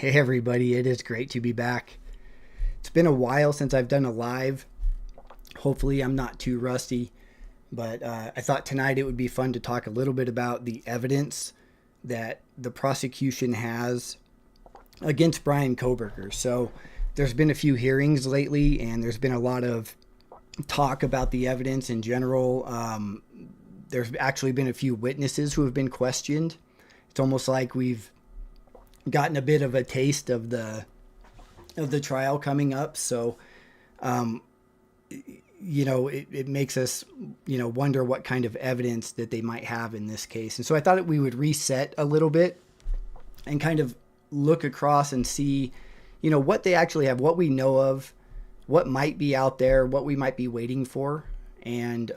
Hey everybody, it is great to be back. It's been a while since I've done a live. Hopefully, I'm not too rusty, but I thought tonight it would be fun to talk a little bit about the evidence that the prosecution has against Bryan Kohberger. So, there's been a few hearings lately, and there's been a lot of talk about the evidence in general. There's actually been a few witnesses who have been questioned. It's almost like we've gotten a bit of a taste of the trial coming up. So, it makes us, wonder what kind of evidence that they might have in this case. And so I thought that we would reset a little bit and kind of look across and see, what they actually have, what we know of, what might be out there, what we might be waiting for, and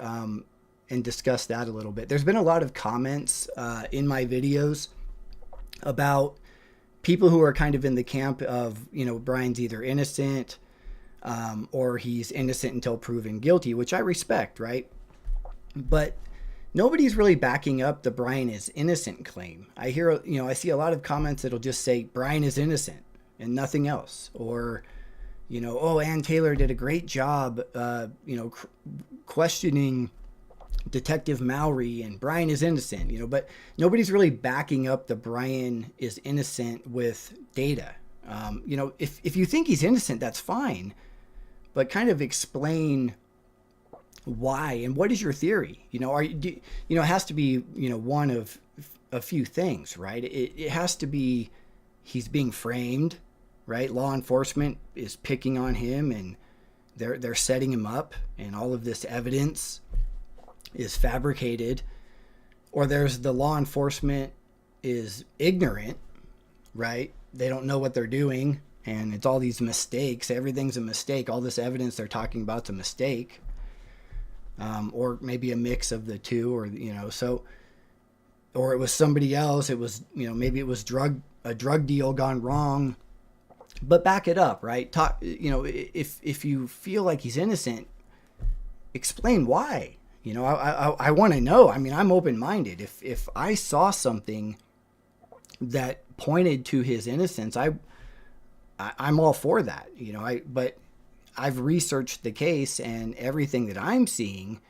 discuss that a little bit. There's been a lot of comments in my videos about people who are kind of in the camp of, Bryan's either innocent or he's innocent until proven guilty, which I respect, right? But nobody's really backing up the Bryan is innocent claim. I hear, I see a lot of comments that'll just say Bryan is innocent and nothing else. Or, oh, Ann Taylor did a great job, questioning Detective Mowry and Bryan is innocent, but nobody's really backing up the Bryan is innocent with data. If you think he's innocent, that's fine, but kind of explain why and what is your theory? It has to be, one of a few things, right? It has to be he's being framed, right? Law enforcement is picking on him and they're setting him up, and all of this evidence is fabricated, or there's the law enforcement is ignorant, right? They don't know what they're doing, and it's all these mistakes. Everything's a mistake. All this evidence they're talking about is a mistake, or maybe a mix of the two, or or it was somebody else. It was maybe it was a drug deal gone wrong. But back it up, right? Talk. If you feel like he's innocent, explain why. I want to know. I mean, I'm open-minded. If I saw something that pointed to his innocence, I'm all for that. But I've researched the case, and everything that I'm seeing,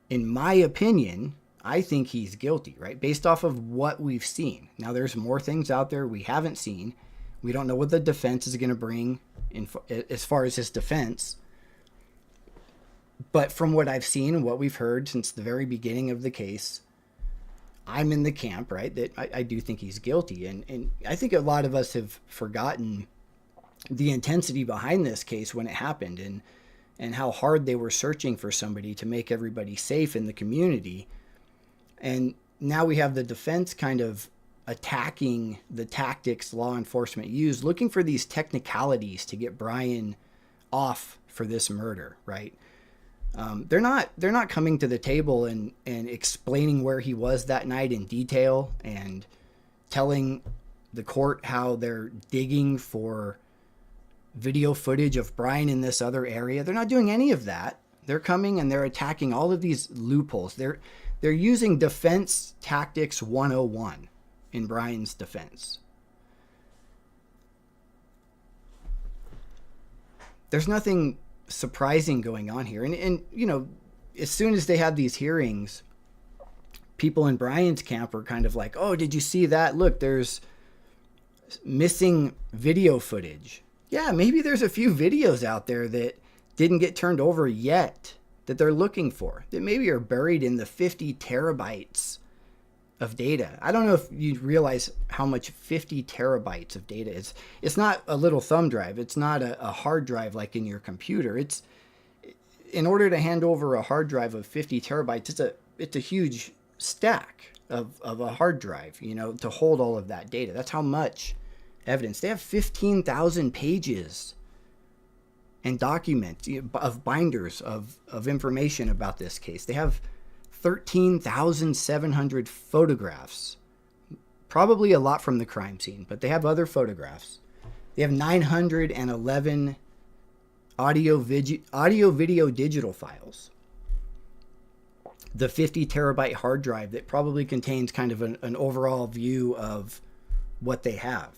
in my opinion, I think he's guilty, right? Based off of what we've seen. Now, there's more things out there we haven't seen. We don't know what the defense is going to bring as far as his defense. But from what I've seen and what we've heard since the very beginning of the case, I'm in the camp, right, that I do think he's guilty. And I think a lot of us have forgotten the intensity behind this case when it happened, and how hard they were searching for somebody to make everybody safe in the community. And now we have the defense kind of attacking the tactics law enforcement used, looking for these technicalities to get Bryan off for this murder, right? They're not coming to the table and explaining where he was that night in detail and telling the court how they're digging for video footage of Bryan in this other area. They're not doing any of that. They're coming and they're attacking all of these loopholes. They're using defense tactics 101 in Bryan's defense. There's nothing surprising going on here. And as soon as they had these hearings, people in Bryan's camp were kind of like, oh, did you see that? Look, there's missing video footage. Yeah, maybe there's a few videos out there that didn't get turned over yet that they're looking for, that maybe are buried in the 50 terabytes of data. I don't know if you realize how much 50 terabytes of data is. It's not a little thumb drive. It's not a hard drive like in your computer. It's, in order to hand over a hard drive of 50 terabytes, it's a huge stack of a hard drive, to hold all of that data. That's how much evidence. They have 15,000 pages and documents of binders of information about this case. They have 13,700 photographs, probably a lot from the crime scene, but they have other photographs. They have 911 audio, video, digital files. The 50 terabyte hard drive that probably contains kind of an overall view of what they have.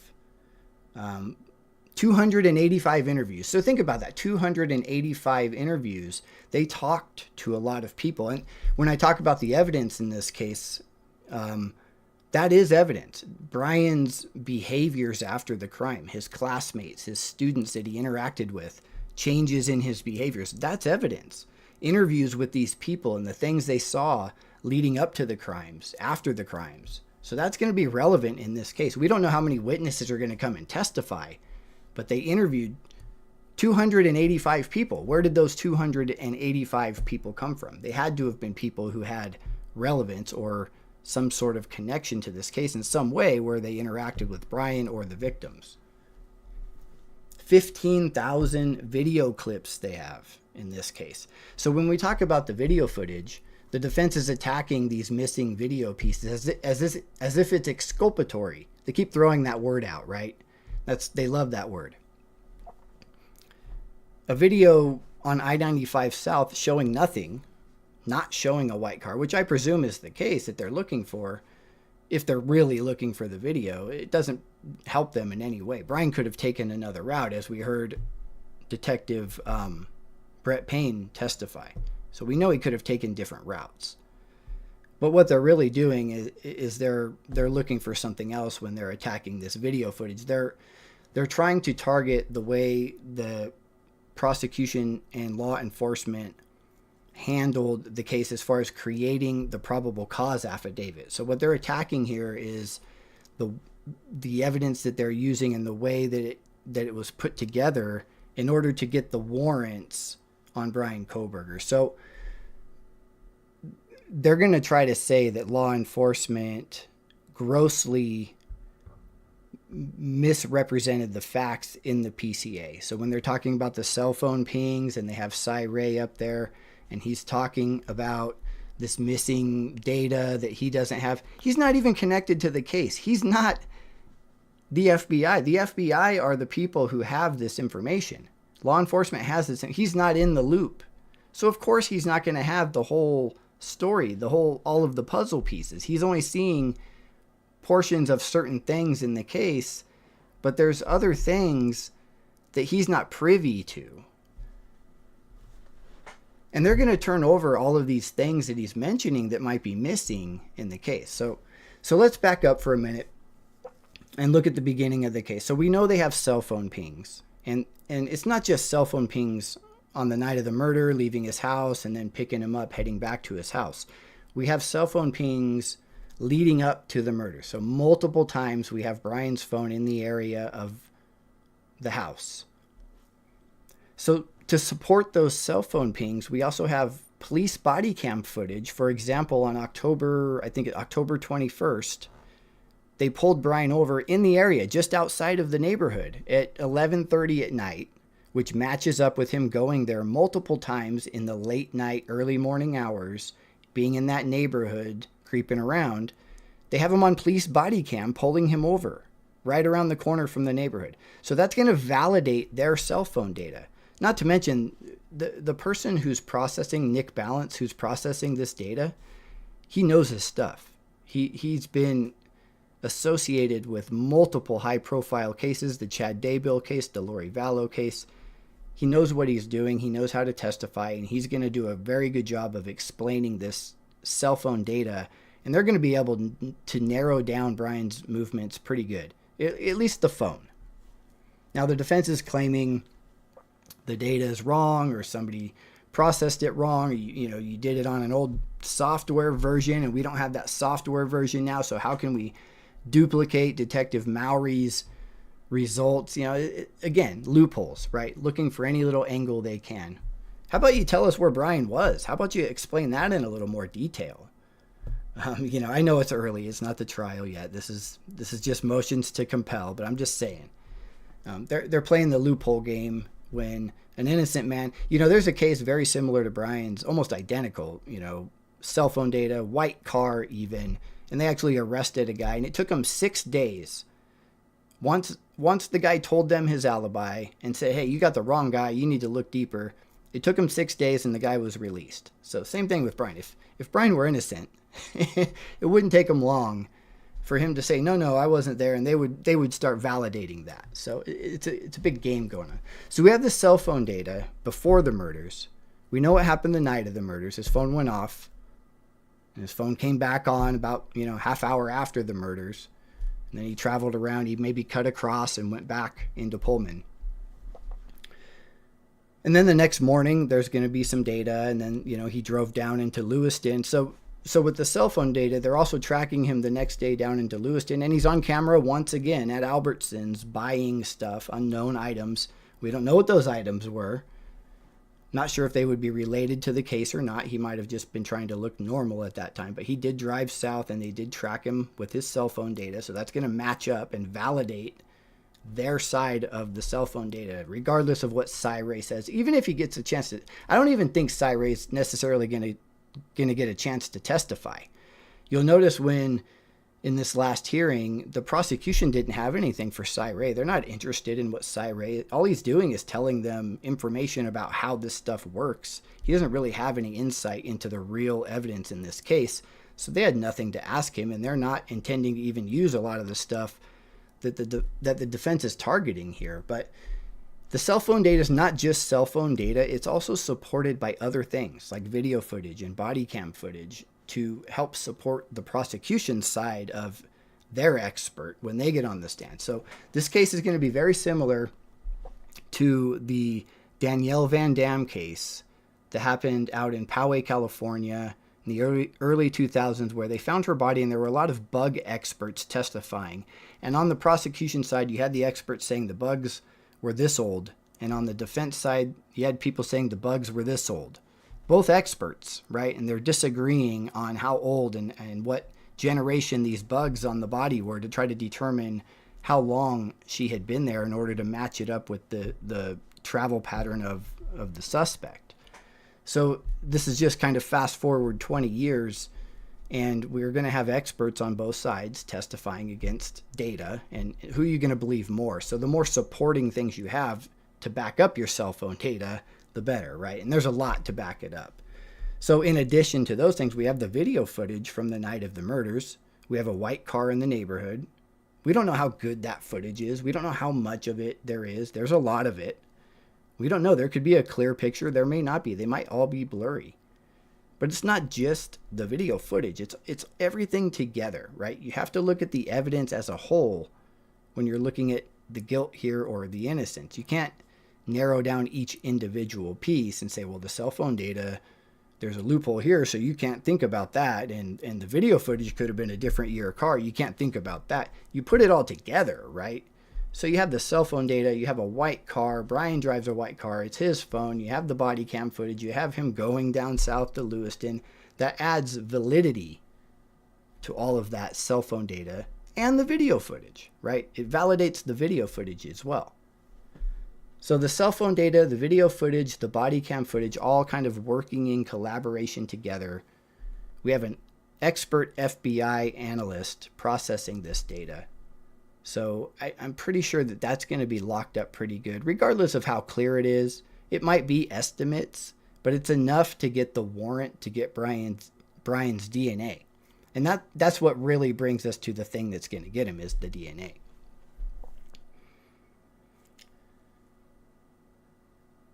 285 interviews. So think about that, 285 interviews. They talked to a lot of people. And when I talk about the evidence in this case, that is evidence. Bryan's behaviors after the crime, his classmates, his students that he interacted with, changes in his behaviors, that's evidence. Interviews with these people and the things they saw leading up to the crimes, after the crimes. So that's going to be relevant in this case. We don't know how many witnesses are going to come and testify, but they interviewed 285 people. Where did those 285 people come from? They had to have been people who had relevance or some sort of connection to this case in some way where they interacted with Bryan or the victims. 15,000 video clips they have in this case. So when we talk about the video footage, the defense is attacking these missing video pieces as if it's exculpatory. They keep throwing that word out, right? They love that word. A video on I-95 South showing nothing, not showing a white car, which I presume is the case that they're looking for. If they're really looking for the video, it doesn't help them in any way. Bryan could have taken another route, as we heard Detective Brett Payne testify. So we know he could have taken different routes. But what they're really doing is they're looking for something else when they're attacking this video footage. They're trying to target the way the prosecution and law enforcement handled the case as far as creating the probable cause affidavit. So what they're attacking here is the evidence that they're using and the way that it was put together in order to get the warrants on Bryan Kohberger. So they're going to try to say that law enforcement grossly misrepresented the facts in the PCA. So when they're talking about the cell phone pings and they have Cy Ray up there and he's talking about this missing data that he doesn't have, he's not even connected to the case. He's not the FBI. The FBI are the people who have this information. Law enforcement has this. He's not in the loop. So of course he's not going to have the whole story, all of the puzzle pieces. He's only seeing portions of certain things in the case, but there's other things that he's not privy to. And they're going to turn over all of these things that he's mentioning that might be missing in the case. So let's back up for a minute and look at the beginning of the case. So we know they have cell phone pings. And it's not just cell phone pings on the night of the murder, leaving his house and then picking him up, heading back to his house. We have cell phone pings leading up to the murder. So multiple times we have Bryan's phone in the area of the house. So to support those cell phone pings, we also have police body cam footage. For example, on October 21st, they pulled Bryan over in the area just outside of the neighborhood at 11:30 at night, which matches up with him going there multiple times in the late night, early morning hours, being in that neighborhood, creeping around. They have him on police body cam pulling him over right around the corner from the neighborhood. So that's going to validate their cell phone data. Not to mention the person who's processing, Nick Balance, who's processing this data, he knows his stuff. He's been associated with multiple high-profile cases, the Chad Daybill case, the Lori Vallow case. He knows what he's doing. He knows how to testify, and he's going to do a very good job of explaining this cell phone data, and they're going to be able to narrow down Bryan's movements pretty good, at least the phone. Now, the defense is claiming the data is wrong or somebody processed it wrong. Or you did it on an old software version, and we don't have that software version now, so how can we duplicate Detective Mowry's results? Again, loopholes, right? Looking for any little angle they can. How about you tell us where Bryan was? How about you explain that in a little more detail? I know it's early. It's not the trial yet. This is just motions to compel, but I'm just saying. They're playing the loophole game when an innocent man, there's a case very similar to Bryan's, almost identical, cell phone data, white car even, and they actually arrested a guy, and it took them 6 days. Once the guy told them his alibi and said, hey, you got the wrong guy, you need to look deeper, it took him 6 days and the guy was released. So same thing with Bryan. If Bryan were innocent, it wouldn't take him long for him to say, no, I wasn't there, and they would start validating that. So it's a big game going on. So we have the cell phone data before the murders. We know what happened the night of the murders. His phone went off, and his phone came back on about, half hour after the murders. And then he traveled around. He maybe cut across and went back into Pullman. And then the next morning, there's going to be some data, and then, he drove down into Lewiston. So with the cell phone data, they're also tracking him the next day down into Lewiston, and he's on camera once again at Albertsons buying stuff, unknown items. We don't know what those items were. Not sure if they would be related to the case or not. He might have just been trying to look normal at that time, but he did drive south, and they did track him with his cell phone data. So that's going to match up and validate their side of the cell phone data, regardless of what Cy Ray says. Even if he gets a chance to, I don't even think Cy Ray's necessarily going to get a chance to testify. You'll notice when in this last hearing, the prosecution didn't have anything for Cy Ray. They're not interested in what Cy Ray, all he's doing is telling them information about how this stuff works. He doesn't really have any insight into the real evidence in this case. So they had nothing to ask him, and they're not intending to even use a lot of the stuff that the defense is targeting here. But the cell phone data is not just cell phone data. It's also supported by other things like video footage and body cam footage to help support the prosecution side of their expert when they get on the stand. So this case is going to be very similar to the Danielle Van Dam case that happened out in Poway, California in the early 2000s, where they found her body and there were a lot of bug experts testifying. And on the prosecution side, you had the experts saying the bugs were this old. And on the defense side, you had people saying the bugs were this old. Both experts, right? And they're disagreeing on how old and what generation these bugs on the body were to try to determine how long she had been there in order to match it up with the travel pattern of the suspect. So this is just kind of fast forward 20 years, and we're going to have experts on both sides testifying against data, and who are you going to believe more? So the more supporting things you have to back up your cell phone data, the better, right? And there's a lot to back it up. So in addition to those things, we have the video footage from the night of the murders. We have a white car in the neighborhood. We don't know how good that footage is. We don't know how much of it there is. There's a lot of it. We don't know. There could be a clear picture. There may not be. They might all be blurry. But it's not just the video footage. It's everything together, right? You have to look at the evidence as a whole when you're looking at the guilt here or the innocence. You can't narrow down each individual piece and say, well, the cell phone data, there's a loophole here, so you can't think about that. And the video footage could have been a different year car. You can't think about that. You put it all together, right? So you have the cell phone data, you have a white car, Bryan drives a white car, it's his phone, you have the body cam footage, you have him going down south to Lewiston. That adds validity to all of that cell phone data and the video footage, right? It validates the video footage as well. So the cell phone data, the video footage, the body cam footage, all kind of working in collaboration together. We have an expert FBI analyst processing this data. So I'm pretty sure that that's going to be locked up pretty good, regardless of how clear it is. It might be estimates, but it's enough to get the warrant to get Bryan's DNA. And that's what really brings us to the thing that's going to get him, is the DNA.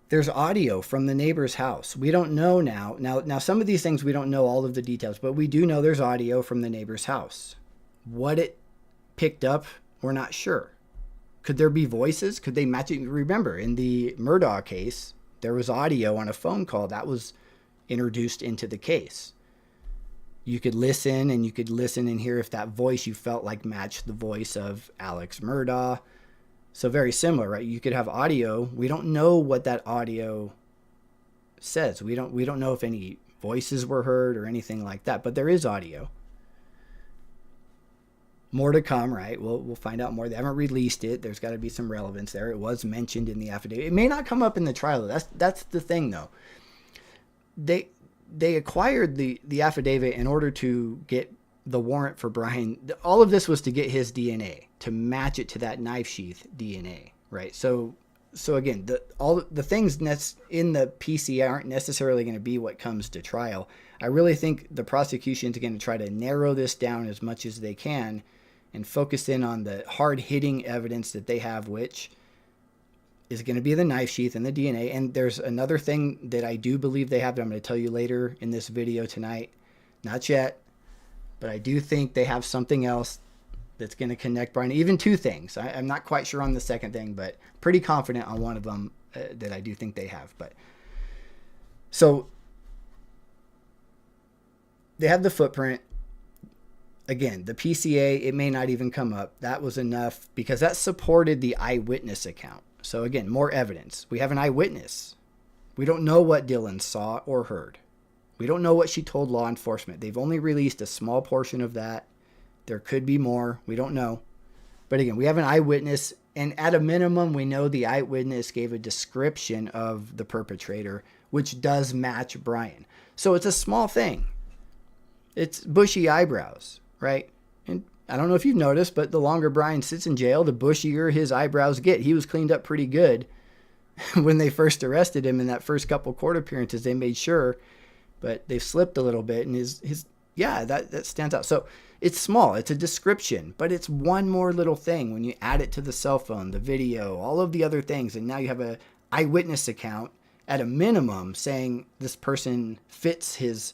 There's audio from the neighbor's house. We don't know now. Now, some of these things we don't know all of the details, but we do know there's audio from the neighbor's house. What it picked up, we're not sure. Could there be voices? Could they match it? Remember, in the Murdaugh case, there was audio on a phone call that was introduced into the case. You could listen and hear if that voice you felt like matched the voice of Alex Murdaugh. So very similar, right? You could have audio. We don't know what that audio says. We don't know if any voices were heard or anything like that, but there is audio. More to come, right? We'll find out more. They haven't released it. There's got to be some relevance there. It was mentioned in the affidavit. It may not come up in the trial. That's the thing, though. They acquired the affidavit in order to get the warrant for Bryan. All of this was to get his DNA, to match it to that knife sheath DNA, right? So again, all the things that's in the PC aren't necessarily going to be what comes to trial. I really think the prosecution is going to try to narrow this down as much as they can and focus in on the hard-hitting evidence that they have, which is going to be the knife sheath and the DNA. And there's another thing that I do believe they have that I'm going to tell you later in this video tonight. Not yet, but I do think they have something else that's going to connect Bryan. Even two things. I'm not quite sure on the second thing, but pretty confident on one of them that I do think they have. But so they have the footprint. Again, the PCA, it may not even come up. That was enough because that supported the eyewitness account. So again, more evidence. We have an eyewitness. We don't know what Dylan saw or heard. We don't know what she told law enforcement. They've only released a small portion of that. There could be more. We don't know. But again, we have an eyewitness, and at a minimum, we know the eyewitness gave a description of the perpetrator, which does match Bryan. So it's a small thing. It's bushy eyebrows, right? And I don't know if you've noticed, but the longer Bryan sits in jail, the bushier his eyebrows get. He was cleaned up pretty good when they first arrested him in that first couple court appearances. They made sure, but they've slipped a little bit, and that stands out. So it's small. It's a description, but it's one more little thing when you add it to the cell phone, the video, all of the other things, and now you have an eyewitness account at a minimum saying this person fits his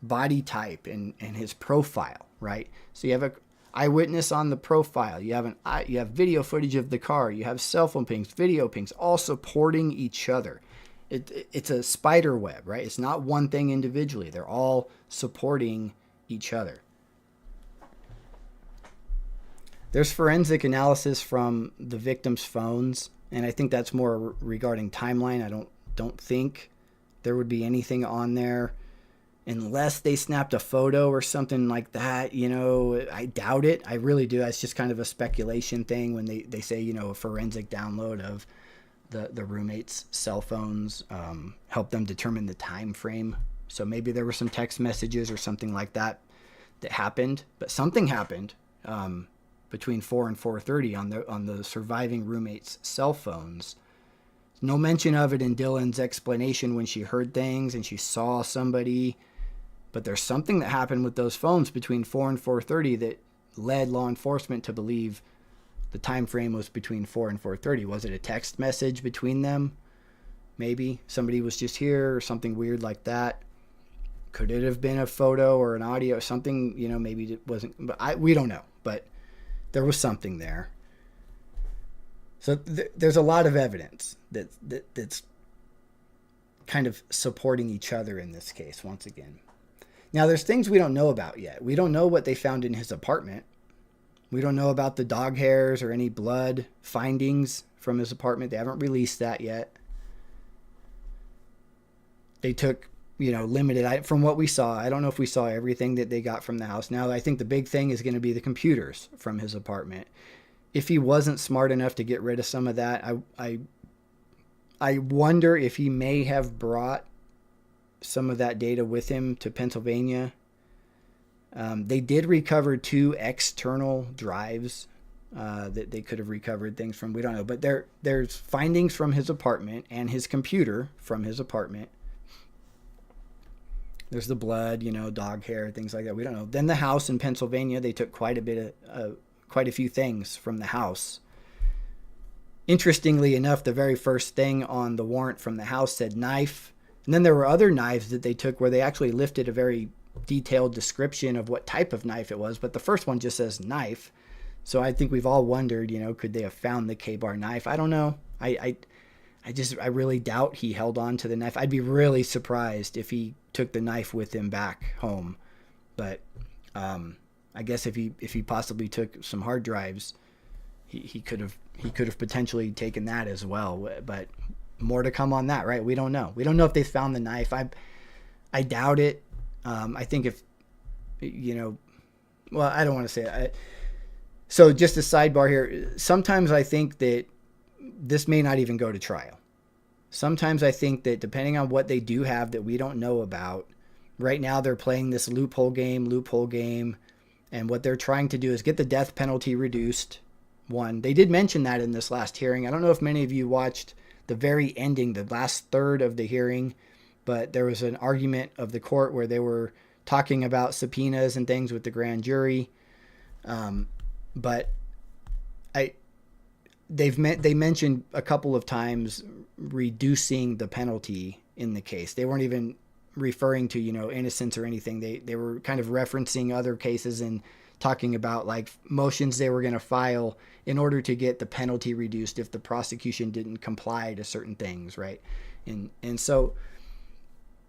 body type and his profile, right? So you have an eyewitness on the profile. You have video footage of the car. You have cell phone pings, video pings, all supporting each other. It's a spider web, right? It's not one thing individually. They're all supporting each other. There's forensic analysis from the victims' phones, and I think that's more regarding timeline. I don't think there would be anything on there unless they snapped a photo or something like that. I doubt it. I really do. It's just kind of a speculation thing when they say, a forensic download of the roommates' cell phones help them determine the time frame. So maybe there were some text messages or something like that happened, but something happened between 4 and 4:30 on the surviving roommates' cell phones. No mention of it in Dylan's explanation when she heard things and she saw somebody, but there's something that happened with those phones between 4 and 4:30 that led law enforcement to believe the time frame was between 4 and 4:30. Was it a text message between them? Maybe somebody was just here or something weird like that. Could it have been a photo or an audio or something? Maybe it wasn't, but we don't know. But there was something there. So there's a lot of evidence that's kind of supporting each other in this case, once again. Now, there's things we don't know about yet. We don't know what they found in his apartment. We don't know about the dog hairs or any blood findings from his apartment. They haven't released that yet. They took, limited, from what we saw. I don't know if we saw everything that they got from the house. Now, I think the big thing is going to be the computers from his apartment. If he wasn't smart enough to get rid of some of that, I wonder if he may have brought some of that data with him to Pennsylvania. They did recover 2 external drives that they could have recovered things from. We don't know, but there's findings from his apartment and his computer from his apartment. There's the blood, dog hair, things like that. We don't know. Then the house in Pennsylvania, they took quite a few things from the house. Interestingly enough, the very first thing on the warrant from the house said knife. And then there were other knives that they took where they actually lifted a very detailed description of what type of knife it was. But the first one just says knife. So I think we've all wondered, could they have found the K-bar knife? I don't know. I really doubt he held on to the knife. I'd be really surprised if he took the knife with him back home. But I guess if he possibly took some hard drives, he could have potentially taken that as well. But more to come on that, right? We don't know. We don't know if they found the knife. I doubt it. I think if, well, I don't want to say it. So just a sidebar here. Sometimes I think that this may not even go to trial. Sometimes I think that depending on what they do have that we don't know about, right now they're playing this loophole game, and what they're trying to do is get the death penalty reduced. One, they did mention that in this last hearing. I don't know if many of you watched the very ending, the last third of the hearing, but there was an argument of the court where they were talking about subpoenas and things with the grand jury. But I they mentioned a couple of times reducing the penalty in the case. They weren't even referring to, innocence or anything. They were kind of referencing other cases and talking about like motions they were going to file in order to get the penalty reduced if the prosecution didn't comply to certain things, right? And so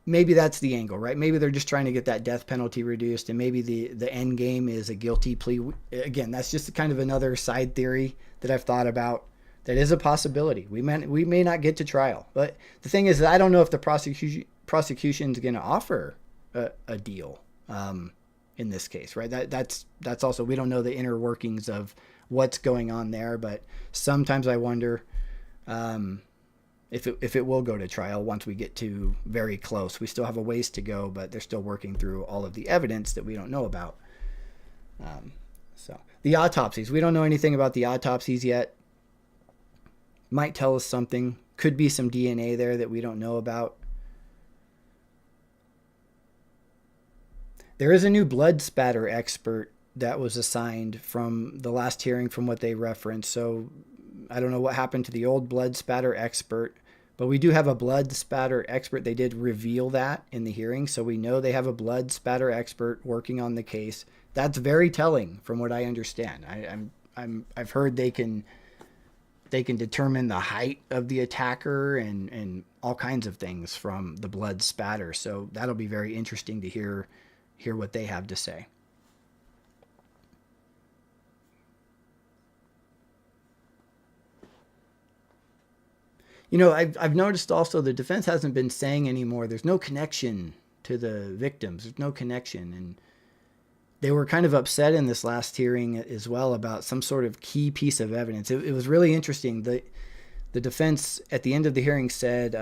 maybe that's the angle, right? Maybe they're just trying to get that death penalty reduced, and maybe the end game is a guilty plea. Again, that's just kind of another side theory that I've thought about. That is a possibility. We may not get to trial, but the thing is, I don't know if the prosecution is going to offer a deal in this case, right? That's also, we don't know the inner workings of what's going on there, but sometimes I wonder if it will go to trial once we get to very close. We still have a ways to go, but they're still working through all of the evidence that we don't know about. So the autopsies, we don't know anything about the autopsies yet. Might tell us something. Could be some DNA there that we don't know about. There is a new blood spatter expert that was assigned from the last hearing from what they referenced. So I don't know what happened to the old blood spatter expert, but we do have a blood spatter expert. They did reveal that in the hearing. So we know they have a blood spatter expert working on the case. That's very telling from what I understand. I've heard they can determine the height of the attacker and all kinds of things from the blood spatter. So that'll be very interesting to hear what they have to say. I've noticed also the defense hasn't been saying anymore. There's no connection to the victims. There's no connection. And they were kind of upset in this last hearing as well about some sort of key piece of evidence. It was really interesting. The defense at the end of the hearing said,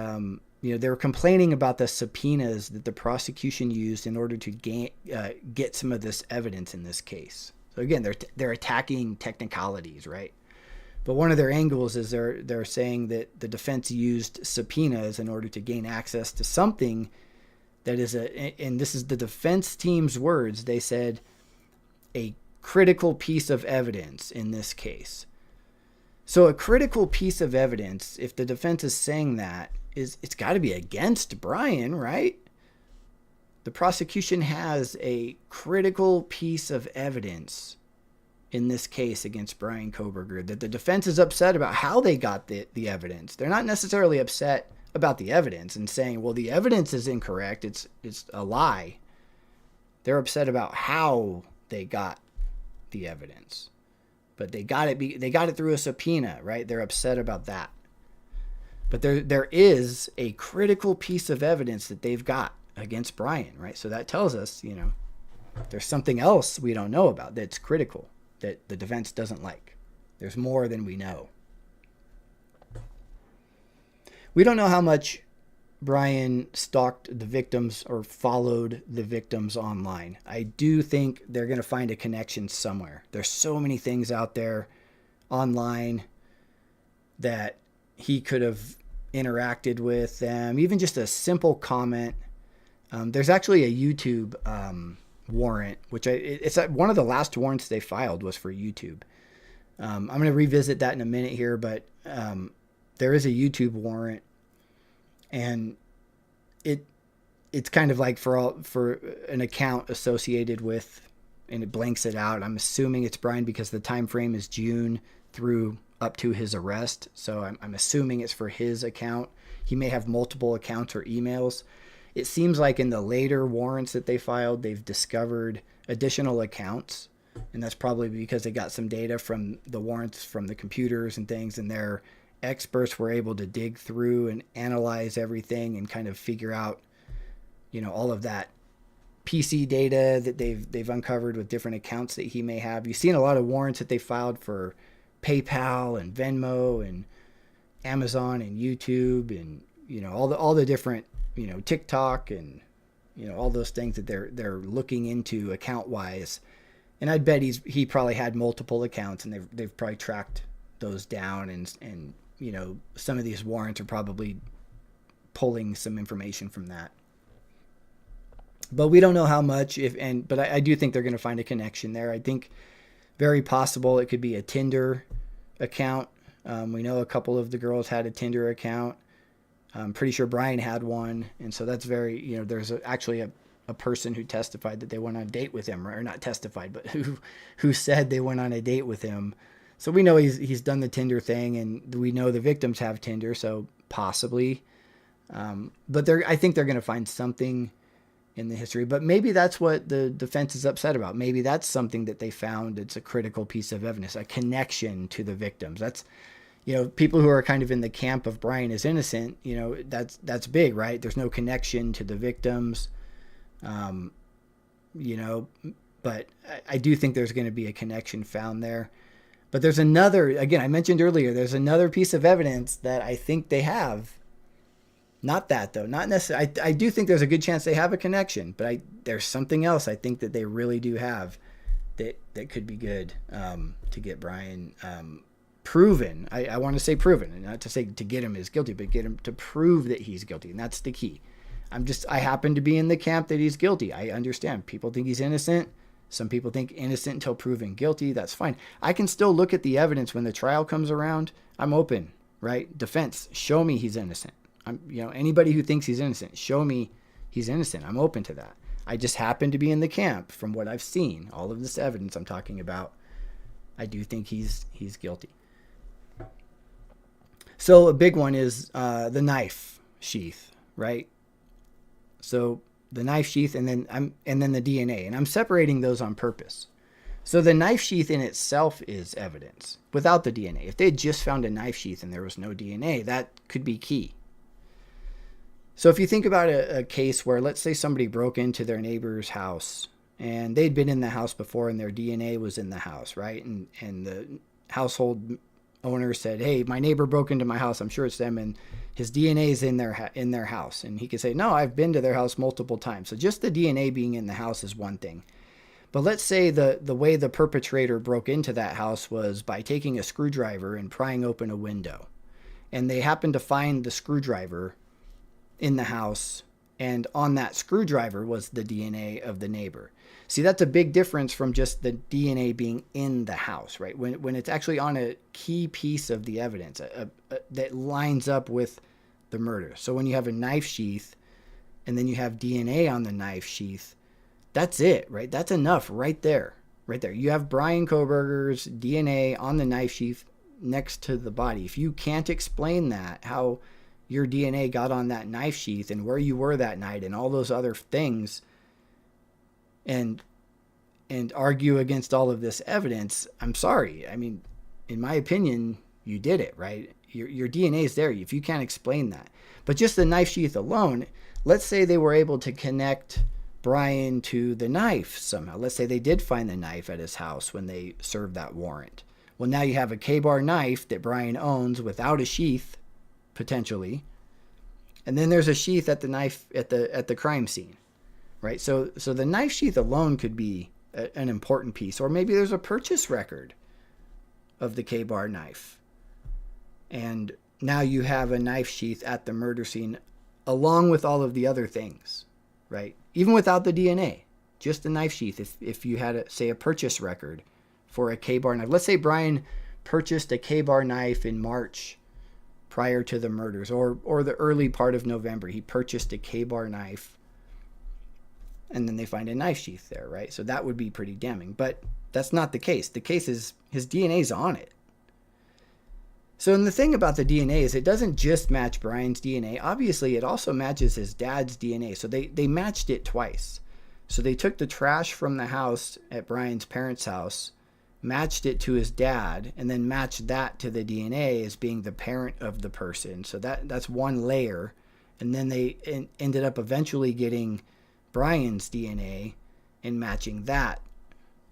they were complaining about the subpoenas that the prosecution used in order to get some of this evidence in this case. So again, they're attacking technicalities, right? But one of their angles is they're saying that the defense used subpoenas in order to gain access to something that is and this is the defense team's words. They said a critical piece of evidence in this case. So a critical piece of evidence, if the defense is saying that, it's got to be against Bryan, right? The prosecution has a critical piece of evidence in this case against Bryan Kohberger that the defense is upset about how they got the evidence. They're not necessarily upset about the evidence and saying, well, the evidence is incorrect. It's a lie. They're upset about how they got the evidence. But they got it through a subpoena, right? They're upset about that. But there is a critical piece of evidence that they've got against Bryan, right? So that tells us, there's something else we don't know about that's critical that the defense doesn't like. There's more than we know. We don't know how much Bryan stalked the victims or followed the victims online. I do think they're going to find a connection somewhere. There's so many things out there online that he could have interacted with them, even just a simple comment. There's actually a YouTube warrant, which it's one of the last warrants they filed was for YouTube. I'm going to revisit that in a minute here, but there is a YouTube warrant, and it's kind of like for an account associated with, and it blanks it out. I'm assuming it's Bryan because the time frame is June through up to his arrest. So I'm assuming it's for his account. He may have multiple accounts or emails. It seems like in the later warrants that they filed, they've discovered additional accounts. And that's probably because they got some data from the warrants from the computers and things, and their experts were able to dig through and analyze everything and kind of figure out, all of that PC data that they've uncovered with different accounts that he may have. You've seen a lot of warrants that they filed for PayPal and Venmo and Amazon and YouTube and all the different TikTok and all those things that they're looking into account wise. And I bet he probably had multiple accounts, and they've probably tracked those down, and some of these warrants are probably pulling some information from that. But we don't know how much but I do think they're going to find a connection there. I think Very possible it could be a Tinder account. We know a couple of the girls had a Tinder account. I'm pretty sure Bryan had one. And so that's very, there's actually a person who testified that they went on a date with him, or not testified, but who said they went on a date with him. So we know he's done the Tinder thing, and we know the victims have Tinder, so possibly. But I think they're going to find something in the history. But maybe that's what the defense is upset about. Maybe that's something that they found. It's a critical piece of evidence, a connection to the victims. That's, people who are kind of in the camp of Bryan is innocent, that's big, right? There's no connection to the victims. But I do think there's going to be a connection found there. But there's another, again, I mentioned earlier, there's another piece of evidence that I think they have. Not that, though. Not necessarily. I do think there's a good chance they have a connection, but there's something else I think that they really do have that could be good to get Bryan proven. I want to say proven, and not to say to get him as guilty, but get him to prove that he's guilty, and that's the key. I happen to be in the camp that he's guilty. I understand. People think he's innocent. Some people think innocent until proven guilty. That's fine. I can still look at the evidence when the trial comes around. I'm open, right? Defense, show me he's innocent. Anybody who thinks he's innocent, show me he's innocent. I'm open to that. I just happen to be in the camp from what I've seen. All of this evidence I'm talking about, I do think he's guilty. So a big one is the knife sheath, right? So the knife sheath and then the DNA, and I'm separating those on purpose. So the knife sheath in itself is evidence without the DNA. If they had just found a knife sheath and there was no DNA, that could be key. So if you think about a case where, let's say somebody broke into their neighbor's house and they'd been in the house before and their DNA was in the house, right? And the household owner said, hey, my neighbor broke into my house. I'm sure it's them. And his DNA is in their house. And he could say, no, I've been to their house multiple times. So just the DNA being in the house is one thing. But let's say the way the perpetrator broke into that house was by taking a screwdriver and prying open a window. And they happened to find the screwdriver in the house, and on that screwdriver was the DNA of the neighbor. See, that's a big difference from just the DNA being in the house, right? When it's actually on a key piece of the evidence that lines up with the murder. So when you have a knife sheath and then you have DNA on the knife sheath, that's it, right? That's enough right there. Right there. You have Bryan Kohberger's DNA on the knife sheath next to the body. If you can't explain that, how your DNA got on that knife sheath and where you were that night and all those other things, and argue against all of this evidence, I'm sorry. I mean, in my opinion, you did it, right? Your DNA is there if you can't explain that. But just the knife sheath alone, let's say they were able to connect Bryan to the knife somehow. Let's say they did find the knife at his house when they served that warrant. Well, now you have a K-bar knife that Bryan owns without a sheath, potentially, and then there's a sheath at the knife at the crime scene, right? So the knife sheath alone could be an important piece, or maybe there's a purchase record of the K-bar knife, and now you have a knife sheath at the murder scene, along with all of the other things, right? Even without the DNA, just the knife sheath. If you had a purchase record for a K-bar knife, let's say Bryan purchased a K-bar knife in March prior to the murders, or the early part of November, he purchased a K-bar knife, and then they find a knife sheath there, right? So that would be pretty damning, but that's not the case. The case is his DNA's on it. So, and the thing about the DNA is it doesn't just match Bryan's DNA. Obviously, it also matches his dad's DNA. So they matched it twice. So they took the trash from the house at Bryan's parents' house, matched it to his dad, and then matched that to the DNA as being the parent of the person. So that's one layer. And then they ended up eventually getting Bryan's DNA and matching that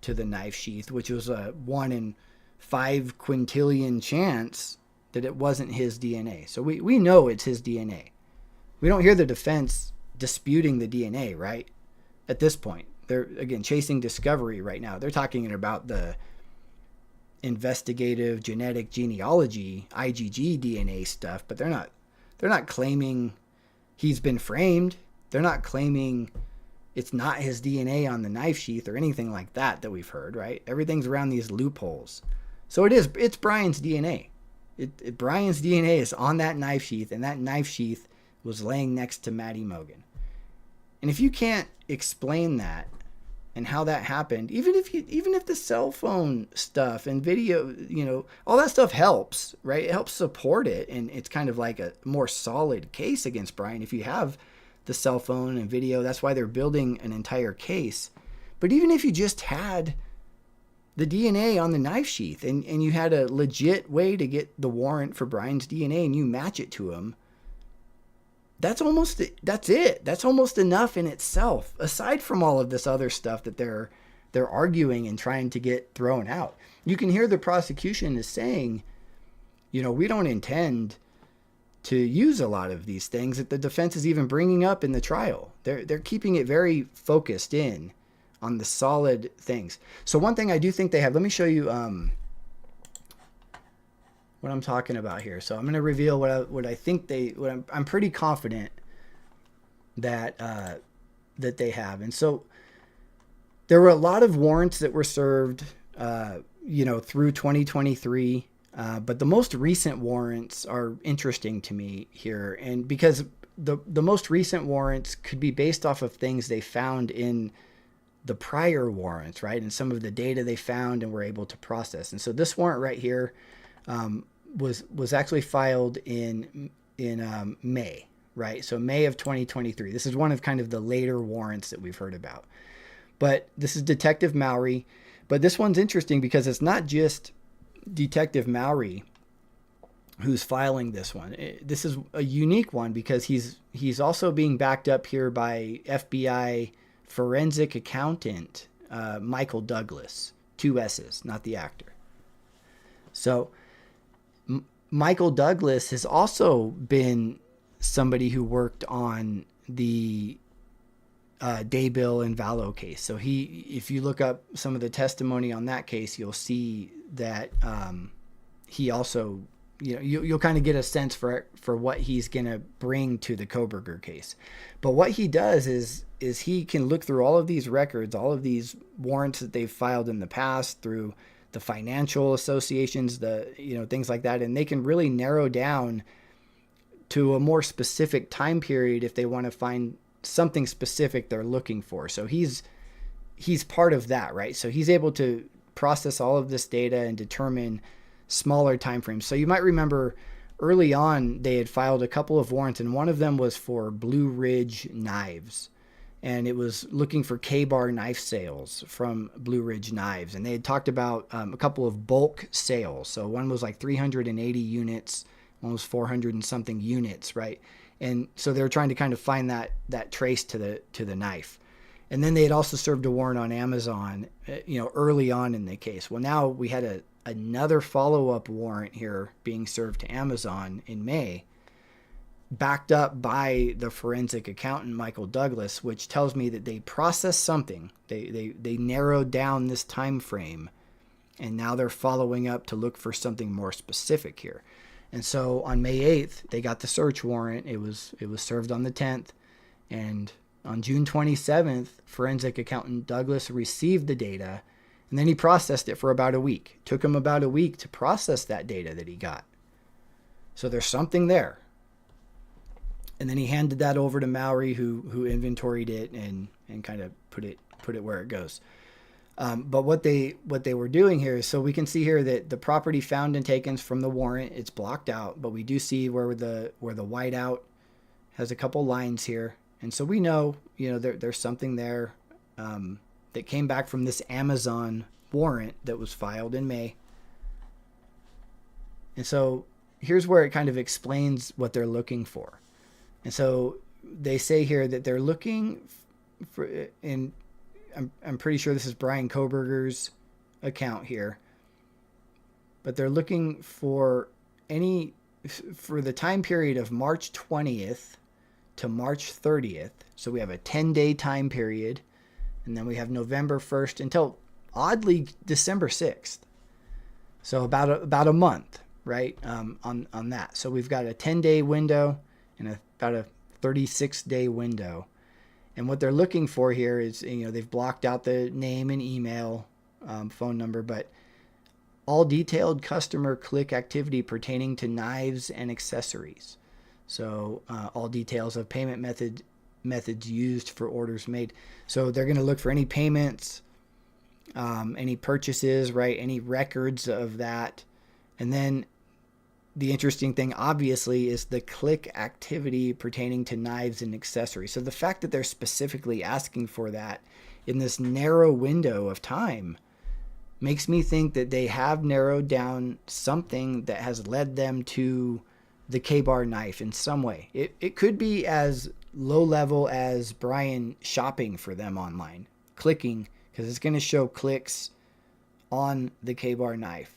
to the knife sheath, which was a 1 in 5 quintillion chance that it wasn't his DNA. So we know it's his DNA. We don't hear the defense disputing the DNA, right? At this point, they're, again, chasing discovery right now. They're talking about the investigative genetic genealogy, IgG DNA stuff, but they're not claiming he's been framed. They're not claiming It's not his DNA on the knife sheath or anything like that we've heard, right? Everything's around these loopholes. So it's Bryan's DNA. Bryan's DNA is on that knife sheath, and that knife sheath was laying next to Maddie Mogen. And if you can't explain that and how that happened, even if the cell phone stuff and video, all that stuff helps, right? It helps support it, and it's kind of like a more solid case against Bryan if you have the cell phone and video. That's why they're building an entire case. But even if you just had the DNA on the knife sheath and you had a legit way to get the warrant for Bryan's DNA and you match it to him, that's it. That's almost enough in itself, aside from all of this other stuff that they're arguing and trying to get thrown out. You can hear the prosecution is saying, we don't intend to use a lot of these things that the defense is even bringing up in the trial. They're keeping it very focused in on the solid things. So one thing I do think they have, let me show you what I'm talking about here. So I'm going to reveal what I think I'm pretty confident that that they have. And so there were a lot of warrants that were served through 2023. But the most recent warrants are interesting to me here, and because the most recent warrants could be based off of things they found in the prior warrants, right? And some of the data they found and were able to process. And so this warrant right here was actually filed in May, right? So May of 2023. This is one of kind of the later warrants that we've heard about. But this is Detective Mowry. But this one's interesting because it's not just Detective Mowry who's filing this one. This is a unique one because he's also being backed up here by FBI forensic accountant Michael Douglas, 2 S's, not the actor. So Michael Douglas has also been somebody who worked on the Daybill and Vallow case. So if you look up some of the testimony on that case, you'll see that he also, you'll kind of get a sense for what he's going to bring to the Kohberger case. But what he does is he can look through all of these records, all of these warrants that they've filed in the past, through the financial associations, things like that, and they can really narrow down to a more specific time period if they want to find something specific they're looking for. So he's part of that, right? So he's able to process all of this data and determine smaller time frames. So you might remember early on they had filed a couple of warrants, and one of them was for Blue Ridge Knives, and it was looking for K-bar knife sales from Blue Ridge Knives, and they had talked about a couple of bulk sales. So one was like 380 units, one was 400 and something units, right? And so they were trying to kind of find that trace to the knife. And then they had also served a warrant on Amazon, early on in the case. Well, now we had another follow-up warrant here being served to Amazon in May, backed up by the forensic accountant Michael Douglas, which tells me that they processed something. They narrowed down this time frame, and now they're following up to look for something more specific here. And so on May 8th, they got the search warrant. It was served on the 10th, and on June 27th, forensic accountant Douglas received the data, and then he processed it for about a week. It took him about a week to process that data that he got. So there's something there. And then he handed that over to Mowry, who inventoried it and kind of put it where it goes. But what they were doing here is, so we can see here that the property found and taken from the warrant, it's blocked out, but we do see where the whiteout has a couple lines here. And so we know, there's something there that came back from this Amazon warrant that was filed in May. And so here's where it kind of explains what they're looking for. And so they say here that they're looking for, and I'm pretty sure this is Bryan Kohberger's account here, but they're looking for the time period of March 20th to March 30th. So we have a 10-day time period, and then we have November 1st until, oddly, December 6th. So about a month, right, on that. So we've got a 10-day window and about a 36-day window. And what they're looking for here is, they've blocked out the name and email, phone number, but all detailed customer click activity pertaining to knives and accessories. So all details of payment methods used for orders made. So they're going to look for any payments, any purchases, right? Any records of that. And then the interesting thing, obviously, is the click activity pertaining to knives and accessories. So the fact that they're specifically asking for that in this narrow window of time makes me think that they have narrowed down something that has led them to the K-bar knife in some way. It could be as low level as Bryan shopping for them online, clicking, because it's going to show clicks on the K-bar knife.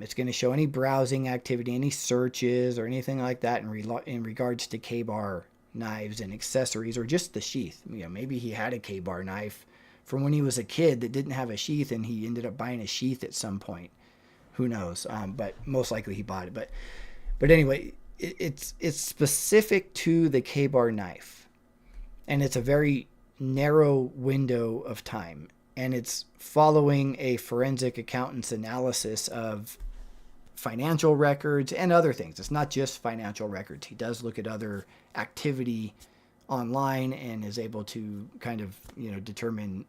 It's going to show any browsing activity, any searches or anything like that in regards to K-bar knives and accessories, or just the sheath. Maybe he had a K-bar knife from when he was a kid that didn't have a sheath, and he ended up buying a sheath at some point. Who knows? But most likely he bought it. But anyway, it's specific to the K-bar knife, and it's a very narrow window of time, and it's following a forensic accountant's analysis of financial records and other things. It's not just financial records. He does look at other activity online and is able to kind of determine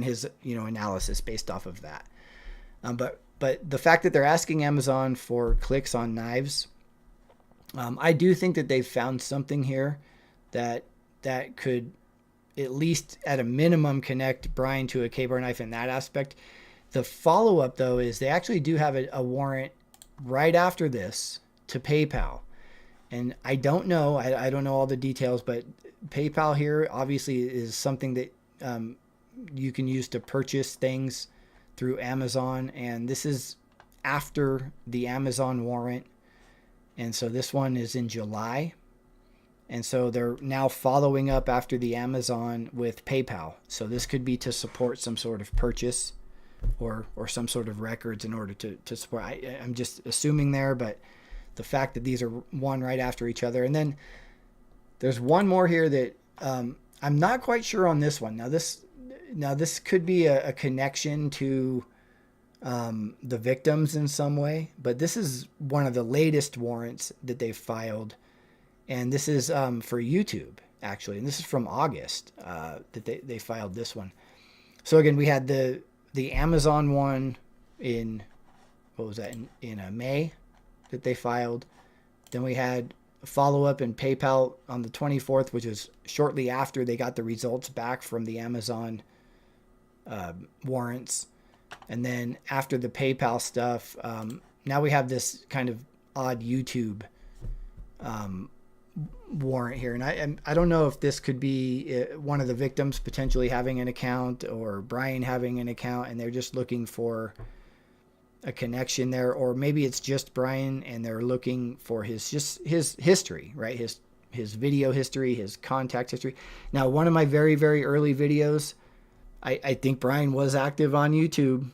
his analysis based off of that. But the fact that they're asking Amazon for clicks on knives, I do think that they've found something here that could at least at a minimum connect Bryan to a K-bar knife in that aspect. The follow-up, though, is they actually do have a warrant right after this to PayPal. And I don't know, I don't know all the details, but PayPal here obviously is something that you can use to purchase things through Amazon. And this is after the Amazon warrant. And so this one is in July. And so they're now following up after the Amazon with PayPal. So this could be to support some sort of purchase or some sort of records in order to support. I'm just assuming there, but the fact that these are one right after each other. And then there's one more here that I'm not quite sure on this one. Now this could be a connection to the victims in some way, but this is one of the latest warrants that they've filed. And this is for YouTube, actually. And this is from August that they filed this one. So again, we had the Amazon one in, what was that, in May that they filed. Then we had a follow-up in PayPal on the 24th, which is shortly after they got the results back from the Amazon warrants. And then after the PayPal stuff, now we have this kind of odd YouTube warrant here. And I don't know if this could be one of the victims potentially having an account or Bryan having an account, and they're just looking for a connection there, or maybe it's just Bryan and they're looking for his history, right? His video history, his contact history. Now, one of my very, very early videos, I think Bryan was active on YouTube.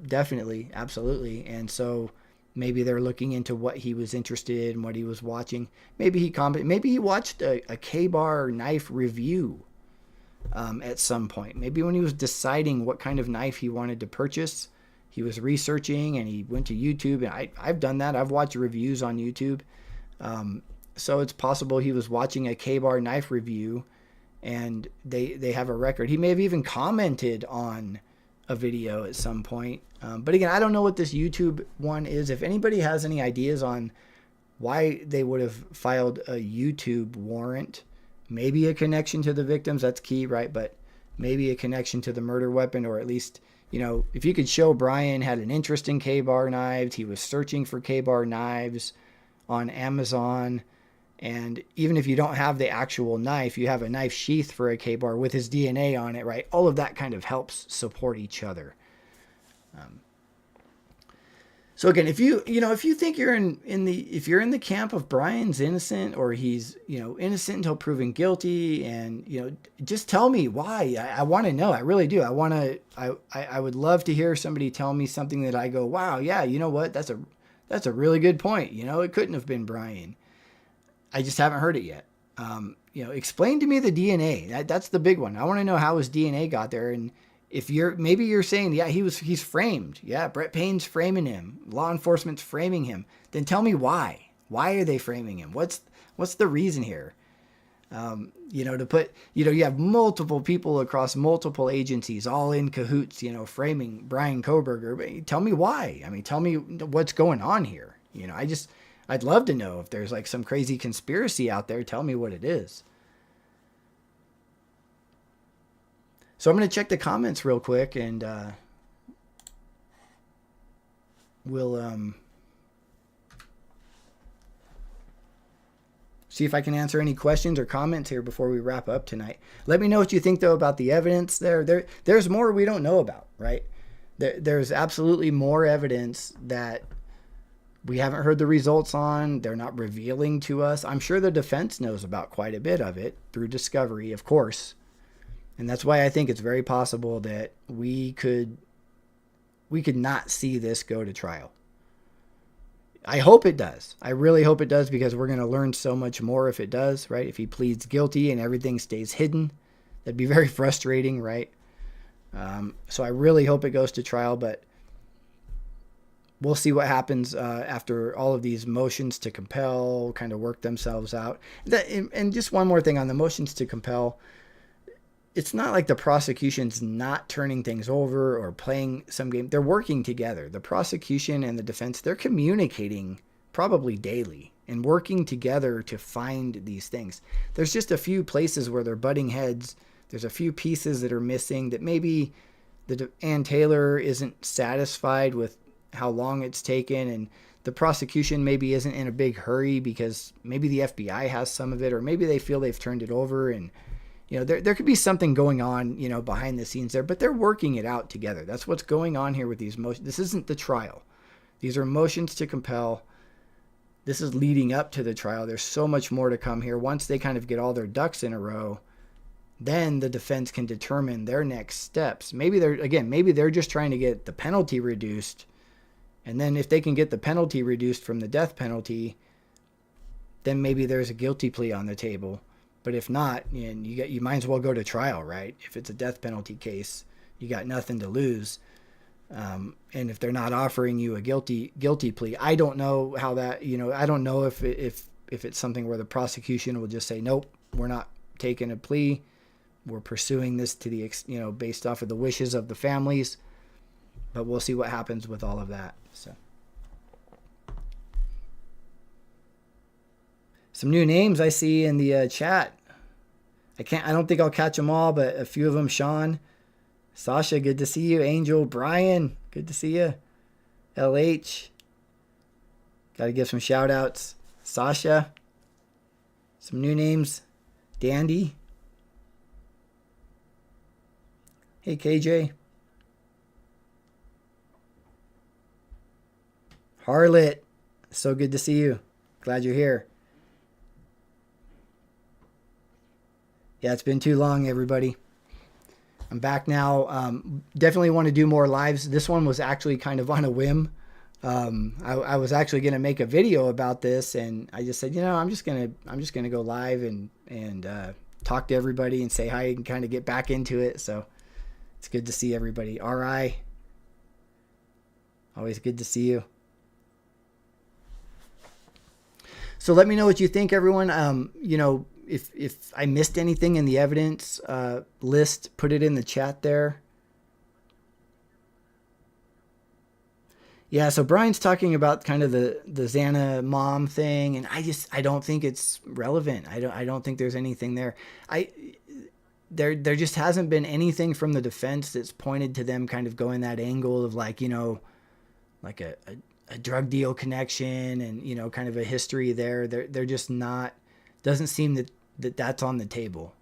Definitely. Absolutely. And so maybe they're looking into what he was interested in, what he was watching. Maybe he watched a K-bar knife review at some point. Maybe when he was deciding what kind of knife he wanted to purchase, he was researching and he went to YouTube. And I've done that. I've watched reviews on YouTube. So it's possible he was watching a K-bar knife review and they have a record. He may have even commented on a video at some point. But again, I don't know what this YouTube one is. If anybody has any ideas on why they would have filed a YouTube warrant, maybe a connection to the victims, that's key, right? But maybe a connection to the murder weapon, or at least, if you could show Bryan had an interest in K-bar knives, he was searching for K-bar knives on Amazon, and even if you don't have the actual knife, you have a knife sheath for a K-bar with his DNA on it, right? All of that kind of helps support each other. So again, if you think you're if you're in the camp of Bryan's innocent, or he's innocent until proven guilty, and just tell me why. I want to know. I really do. I would love to hear somebody tell me something that I go, wow, yeah, you know what? That's a really good point. It couldn't have been Bryan. I just haven't heard it yet. explain to me the DNA. That's the big one. I want to know how his DNA got there. And if maybe you're saying, yeah, he's framed. Yeah, Brett Payne's framing him. Law enforcement's framing him. Then tell me why. Why are they framing him? What's the reason here? To put, you have multiple people across multiple agencies all in cahoots, framing Bryan Kohberger. But tell me why. I mean, tell me what's going on here. I'd love to know if there's like some crazy conspiracy out there. Tell me what it is. So I'm going to check the comments real quick, and we'll see if I can answer any questions or comments here before we wrap up tonight. Let me know what you think, though, about the evidence there's more we don't know about, right? There's absolutely more evidence that we haven't heard the results on. They're not revealing to us. I'm sure the defense knows about quite a bit of it through discovery, of course. And that's why I think it's very possible that we could not see this go to trial. I hope it does. I really hope it does, because we're going to learn so much more if it does, right? If he pleads guilty and everything stays hidden, that'd be very frustrating, right? So I really hope it goes to trial, but we'll see what happens after all of these motions to compel kind of work themselves out. And just one more thing on the motions to compel. It's not like the prosecution's not turning things over or playing some game. They're working together. The prosecution and the defense, they're communicating probably daily and working together to find these things. There's just a few places where they're butting heads. There's a few pieces that are missing that maybe Ann Taylor isn't satisfied with how long it's taken, and the prosecution maybe isn't in a big hurry because maybe the FBI has some of it, or maybe they feel they've turned it over, and there could be something going on, behind the scenes there, but they're working it out together. That's what's going on here with these motions. This isn't the trial. These are motions to compel. This is leading up to the trial. There's so much more to come here. Once they kind of get all their ducks in a row, then the defense can determine their next steps. Maybe they're just trying to get the penalty reduced. And then if they can get the penalty reduced from the death penalty, then maybe there's a guilty plea on the table. But if not, you might as well go to trial, right? If it's a death penalty case, you got nothing to lose. And if they're not offering you a guilty plea, I don't know how that, I don't know if it's something where the prosecution will just say, nope, we're not taking a plea. We're pursuing this to the, based off of the wishes of the families. But we'll see what happens with all of that. So, some new names I see in the chat. I don't think I'll catch them all, but a few of them. Sean, Sasha, good to see you. Angel, Brian, good to see you. LH, got to give some shout outs. Sasha, some new names. Dandy. Hey, KJ. Harlot, so good to see you. Glad you're here. Yeah, it's been too long, everybody. I'm back now. Definitely want to do more lives. This one was actually kind of on a whim. I was actually going to make a video about this, and I just said, I'm just gonna go live and talk to everybody and say hi and kind of get back into it. So it's good to see everybody. RI, always good to see you. So let me know what you think, everyone. If I missed anything in the evidence list, put it in the chat there. Yeah, so Brian's talking about kind of the Xana mom thing, and I don't think it's relevant. I don't think there's anything there. There just hasn't been anything from the defense that's pointed to them kind of going that angle of like a drug deal connection and kind of a history there. They're just not. Doesn't seem that that's on the table.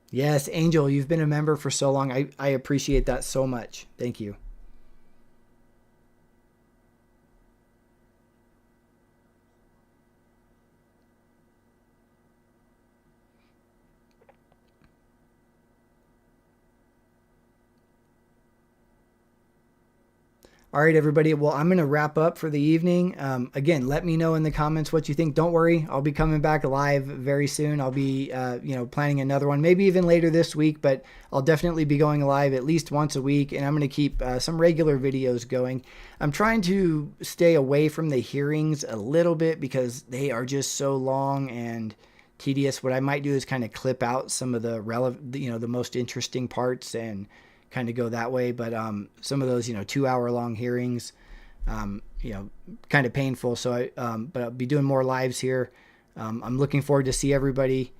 Yes, Angel, you've been a member for so long. I appreciate that so much. Thank you. All right, everybody. Well, I'm going to wrap up for the evening. Again, let me know in the comments what you think. Don't worry. I'll be coming back live very soon. I'll be, planning another one, maybe even later this week, but I'll definitely be going live at least once a week, and I'm going to keep some regular videos going. I'm trying to stay away from the hearings a little bit because they are just so long and tedious. What I might do is kind of clip out some of the the most interesting parts and kind of go that way. But some of those 2-hour long hearings, kind of painful. So but I'll be doing more lives here. I'm looking forward to see everybody.